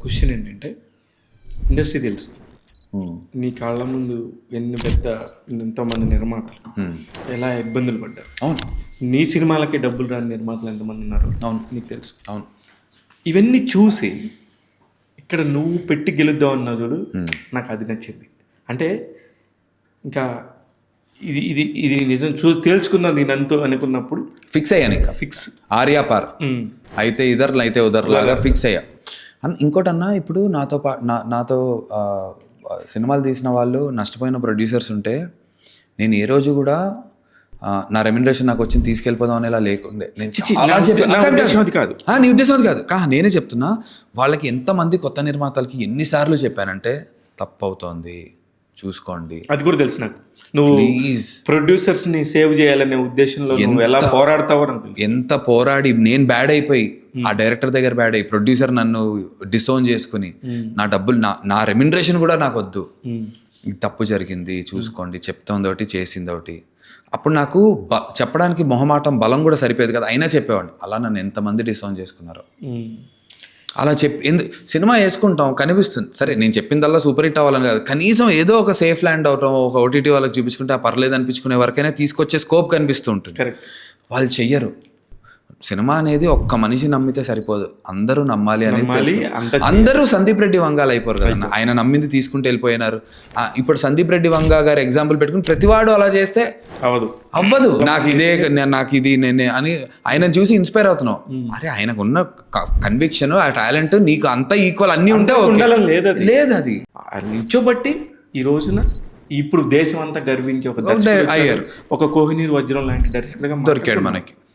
Question ఏంటంటే, industry తెలుసు, నీ కాళ్ళ ముందు ఎంతోమంది నిర్మాతలు ఎలా ఇబ్బందులు పడ్డారు. అవును. నీ సినిమాలకి డబ్బులు రాని నిర్మాతలు ఎంతమంది ఉన్నారు. అవును, నీకు తెలుసు. అవును. ఇవన్నీ చూసి ఇక్కడ నువ్వు పెట్టి గెలుద్దాం అన్నా చూడు, నాకు అది నచ్చింది. అంటే ఇంకా ఇది ఇది ఇది నిజం తేల్చుకుందాం నేనంతో అనుకున్నప్పుడు ఫిక్స్ అయ్యాను. ఇంకా ఫిక్స్ ఆర్యాపార్ అయితే ఇదర్లు అయితే ఉదర్లాగా ఫిక్స్ అయ్యా. ఇంకోటి అన్నా, ఇప్పుడు నాతో సినిమాలు తీసిన వాళ్ళు నష్టపోయిన ప్రొడ్యూసర్స్ ఉంటే నేను ఏ రోజు కూడా నా రెమ్యునరేషన్ నాకు వచ్చింది తీసుకెళ్ళిపోదాం అనేలా లేకుండే. నేను నీ ఉద్దేశం అది కాదు. నేనే చెప్తున్నా, వాళ్ళకి ఎంతమంది కొత్త నిర్మాతలకి ఎన్నిసార్లు చెప్పానంటే తప్పు అవుతోంది, చూసుకోండి. అది కూడా తెలుసు నాకు. నువ్వు ప్రొడ్యూసర్స్ ని సేవ్ చేయాలనే ఉద్దేశంలో ఎలా పోరాడతావో నాకు తెలుసు. ఎంత పోరాడి నేను బ్యాడ్ అయిపోయి ఆ డైరెక్టర్ దగ్గర బ్యాడ్ అయ్యి ప్రొడ్యూసర్ నన్ను డిసోన్ చేసుకుని నా డబ్బులు నా రెమ్యునరేషన్ కూడా నాకు వద్దు, తప్పు జరిగింది చూసుకోండి, చెప్తోంది ఒకటి చేసింది ఒకటి. అప్పుడు నాకు చెప్పడానికి మొహమాటం బలం కూడా సరిపోయేది కదా, అయినా చెప్పేవాడిని. అలా నన్ను ఎంతమంది డిసోన్ చేసుకున్నారో. అలా సినిమా వేసుకుంటాం, కనిపిస్తుంది సరే, నేను చెప్పిందల్లా సూపర్ హిట్ అవ్వాలని కాదు, కనీసం ఏదో ఒక సేఫ్ ల్యాండ్ అవటం, ఒక ఓటీటీ వాళ్ళకి చూపించుకుంటే ఆ పర్లేదు అనిపించుకునే వరకైనా తీసుకొచ్చే స్కోప్ కనిపిస్తూ ఉంటుంది. వాళ్ళు చెయ్యరు. సినిమా అనేది ఒక్క మనిషి నమ్మితే సరిపోదు, అందరూ నమ్మాలి అనేది. అందరూ సందీప్ రెడ్డి వంగాలు అయిపోరు కదా, ఆయన నమ్మింది తీసుకుంటూ వెళ్ళిపోయినారు. ఇప్పుడు సందీప్ రెడ్డి వంగా గారు ఎగ్జాంపుల్ పెట్టుకుని ప్రతివాడు అలా చేస్తే అవ్వదు. నాకు ఇది నేను అని ఆయన చూసి ఇన్స్పైర్ అవుతున్నావు. అరే, ఆయనకు ఉన్న కన్విక్షన్, ఆ టాలెంట్ నీకు అంతా ఈక్వల్ అన్నీ ఉంటే లేదు. అది నిల్చోబట్టి ఈ రోజున ఇప్పుడు దేశం అంతా గర్వించి ఒక కోహినూర్ వజ్రం లాంటి డైరెక్టర్ గా దొరికాడు మనకి.